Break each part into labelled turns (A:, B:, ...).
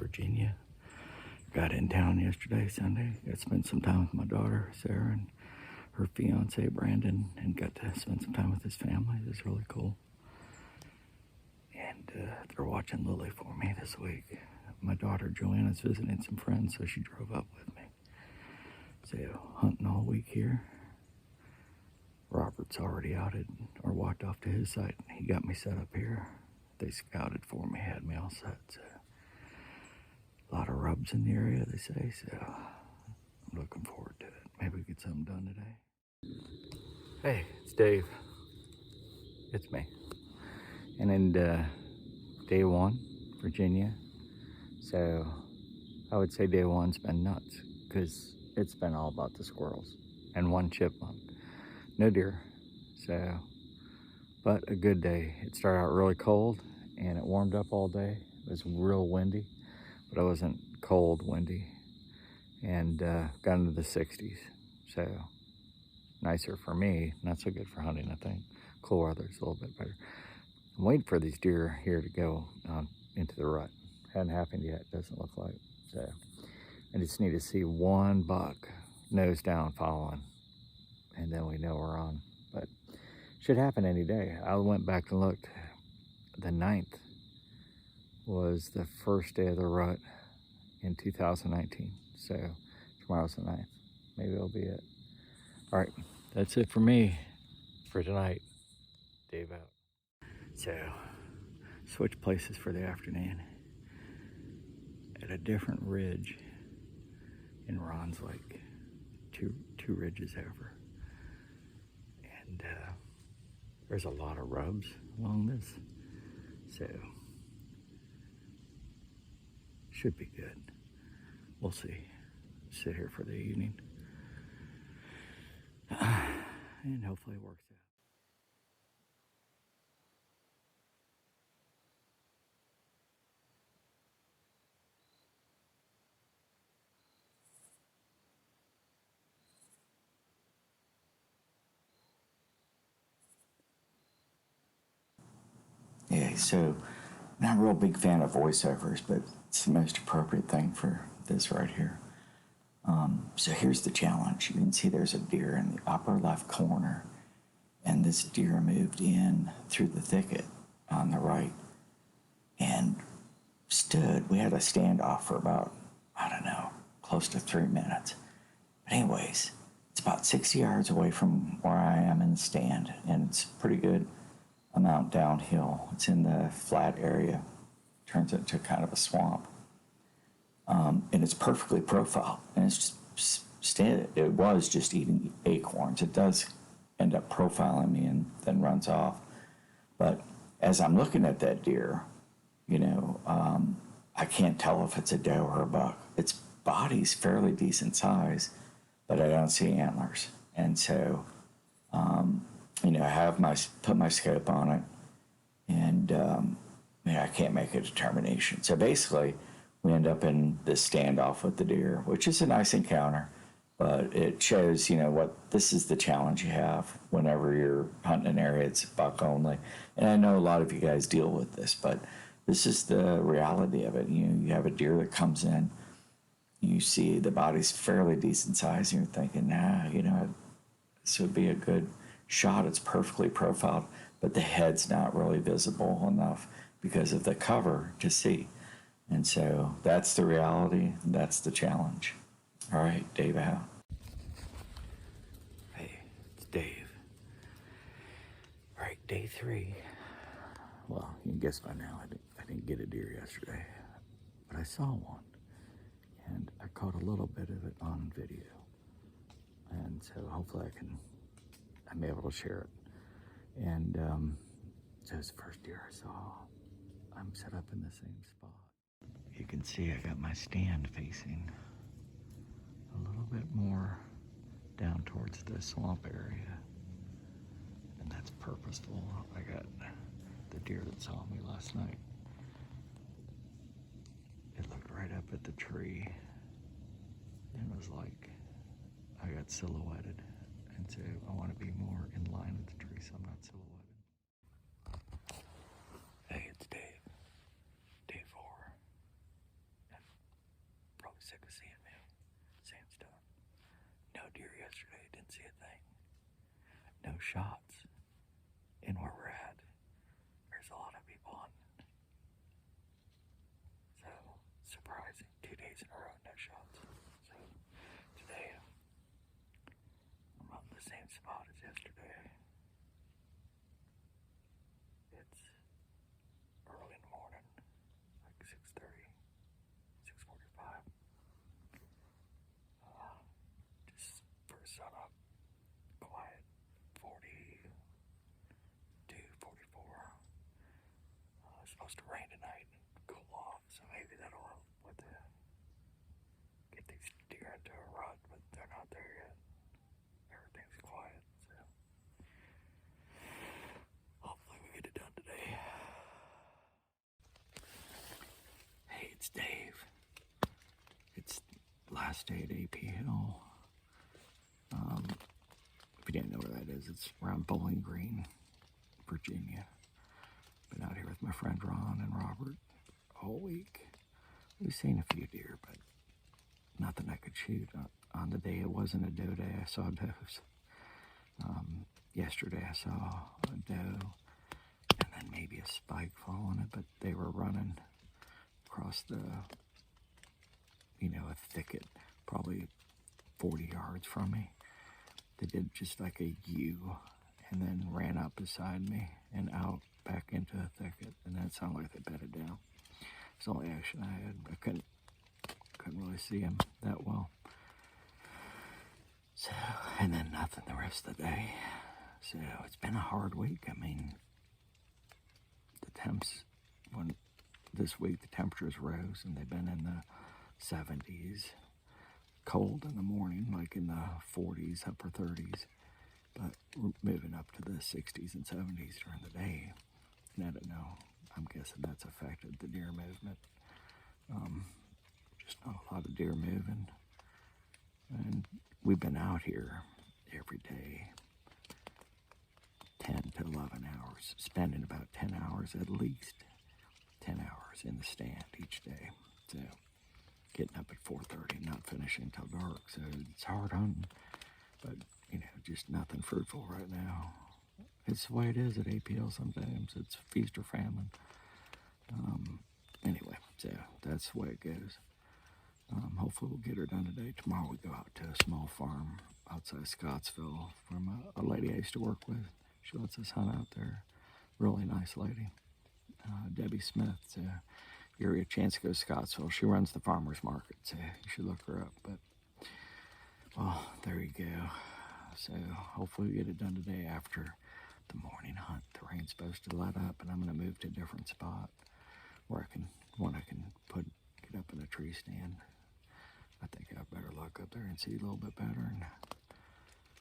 A: Virginia. Got in town yesterday, Sunday. Got to spend some time with my daughter, Sarah, and her fiance, Brandon, and got to spend some time with his family. It was really cool. And they're watching Lily for me this week. My daughter, Joanna's visiting some friends, so she drove up with me. So, hunting all week here. Robert's already outed or walked off to his site. He got me set up here. They scouted for me, had me all set. So, a lot of rubs in the area, they say. So, I'm looking forward to it. Maybe we get something done today. Hey, it's Dave. It's me. And in day one, Virginia. So, I would say day one's been nuts because it's been all about the squirrels and one chipmunk. No deer, so, but a good day. It started out really cold and it warmed up all day. It was real windy, but it wasn't cold windy, and got into the 60s. So nicer for me, not so good for hunting, I think. Cool weather's a little bit better. I'm waiting for these deer here to go into the rut. Hadn't happened yet, doesn't look like. So I just need to see one buck nose down following, and then we know we're on. But should happen any day. I went back and looked. The 9th was the first day of the rut in 2019. So tomorrow's the 9th. Maybe it'll be it. All right, that's it for me for tonight. Dave out. So, switch places for the afternoon. At a different ridge in Ron's Lake. Two ridges over. And there's a lot of rubs along this, so should be good. We'll see. Sit here for the evening, and hopefully it works out. Yeah, so not a real big fan of voiceovers, but it's the most appropriate thing for this right here. So here's the challenge. You can see there's a deer in the upper left corner, and this deer moved in through the thicket on the right and stood. We had a standoff for about, I don't know, close to 3 minutes. But anyways, it's about 60 yards away from where I am in the stand, and it's pretty good amount downhill. It's in the flat area, turns into kind of a swamp, and it's perfectly profiled, and it's just it was just eating acorns. It does end up profiling me and then runs off. But as I'm looking at that deer, I can't tell if it's a doe or a buck. Its body's fairly decent size, but I don't see antlers, and so I put my scope on it, and I can't make a determination. So basically, we end up in this standoff with the deer, which is a nice encounter, but it shows, this is the challenge you have whenever you're hunting an area. It's buck only, and I know a lot of you guys deal with this, but this is the reality of it. You have a deer that comes in, you see the body's fairly decent size, and you're thinking, this would be a good shot. It's perfectly profiled, but the head's not really visible enough because of the cover to see. And so that's the reality. That's the challenge. All right, Dave out. Hey, it's Dave. All right, day 3. Well, you can guess by now I didn't get a deer yesterday, but I saw one, and I caught a little bit of it on video. And so hopefully I'm able to share it. And so it's the first deer I saw. I'm set up in the same spot. You can see I got my stand facing a little bit more down towards the swamp area, and that's purposeful. I got the deer that saw me last night. It looked right up at the tree, and it was like I got silhouetted, and so I want to be more in line with the tree so I'm not silhouetted. Hey, it's Dave. Day 4. And sick of seeing me. Sandstone. No deer yesterday, didn't see a thing. No shots. And where we're at, there's a lot of people on. So, surprising. 2 days in a row, no shots. So, today, I'm on the same spot as yesterday. It's early in the morning, like 6:30, 6:45. Just first sun up, quiet, 42, 44. It's supposed to rain tonight and cool off, so maybe that'll help with get these deer into a rut, but they're not there yet. Everything's quiet, so hopefully we get it done today. Hey, it's Dave. It's last day at AP Hill. If you didn't know where that is, it's around Bowling Green, Virginia. Been out here with my friend Ron and Robert all week. We've seen a few deer, but nothing I could shoot. On the day it wasn't a doe day, I saw does. Yesterday I saw a doe and then maybe a spike following it, but they were running across the, a thicket, probably 40 yards from me. They did just like a U and then ran up beside me and out back into a thicket, and then it sounded like they bedded down. It's the only action I had. I couldn't really see him that well. So, and then nothing the rest of the day. So it's been a hard week. I mean, this week the temperatures rose and they've been in the 70s. Cold in the morning, like in the 40s, upper 30s, but we're moving up to the 60s and 70s during the day. And I don't know, I'm guessing that's affected the deer movement. Just not a lot of deer moving. And we've been out here every day, 10 to 11 hours, spending about 10 hours, at least 10 hours in the stand each day. So getting up at 4:30, not finishing until dark. So it's hard hunting, but just nothing fruitful right now. It's the way it is at APL sometimes. It's feast or famine. Anyway, so that's the way it goes. Hopefully we'll get her done today. Tomorrow we go out to a small farm outside Scottsville from a lady I used to work with. She lets us hunt out there. Really nice lady, Debbie Smith. So if you get a chance to go to Scottsville, she runs the farmers market. So you should look her up. But well, there you go. So hopefully we get it done today after the morning hunt. The rain's supposed to let up, and I'm going to move to a different spot where I can get up in a tree stand. I think I have better luck up there and see a little bit better. And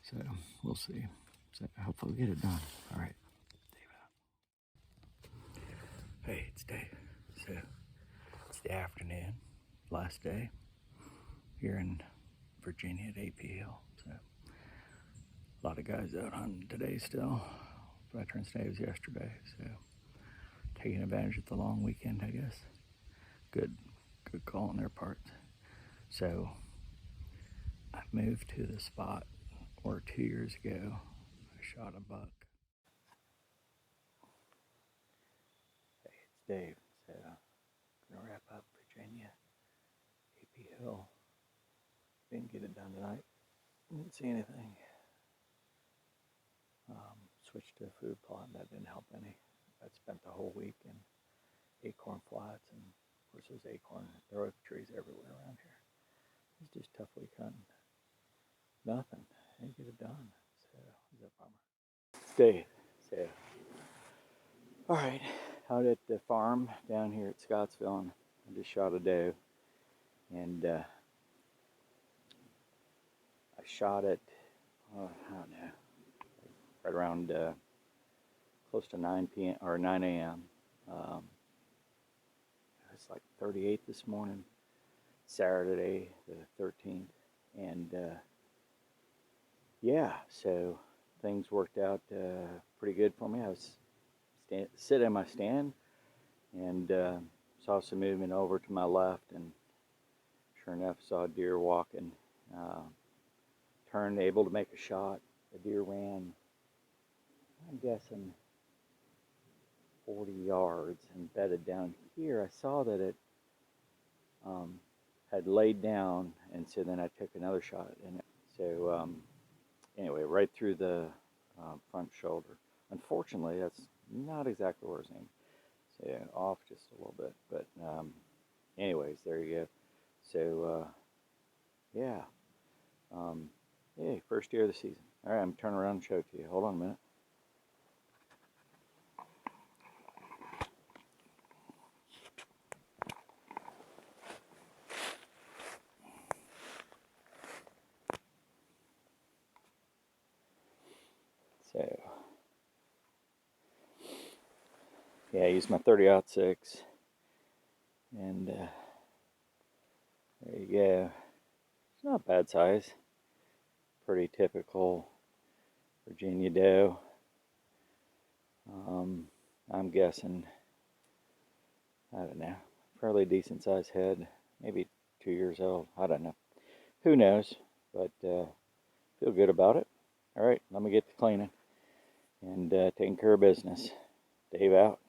A: so we'll see. So hopefully we get it done. All right, Dave out. Hey, it's Dave. So it's the afternoon, last day here in Virginia at AP Hill. So a lot of guys out hunting today still. Veterans Day was yesterday, so taking advantage of the long weekend, I guess. Good call on their part. So I moved to the spot where 2 years ago I shot a buck. Hey, it's Dave. So I'm gonna wrap up Virginia, AP Hill. Didn't get it done tonight. Didn't see anything. Switched to a food plot, and that didn't help any. I spent the whole week in acorn flats, and of course there's acorn, there are oak trees everywhere around here. It's just tough week hunting. Nothing. Didn't get it done. So it's a bummer. Dave. So alright, out at the farm down here at Scottsville, and I just shot a doe. And I shot it, I don't know, right around close to 9 p.m. or 9 a.m. It's like 38 this morning, Saturday the 13th, and yeah, so things worked out pretty good for me. I was sitting in my stand and saw some movement over to my left, and Sure enough, saw a deer walking, turned, able to make a shot. The deer ran, I'm guessing, 40 yards and bedded down here. I saw that it had laid down, and so then I took another shot. And so anyway, right through the front shoulder. Unfortunately, that's not exactly where his name. So off just a little bit, but anyways, there you go. So yeah, hey, first deer of the season. All right, I'm turning around and show it to you. Hold on a minute. So yeah, I used my 30-06, and there you go. It's not bad size. Pretty typical Virginia doe. I'm guessing, I don't know, fairly decent sized head, maybe 2 years old. I don't know. Who knows? But feel good about it. All right, let me get to cleaning and taking care of business. Dave out.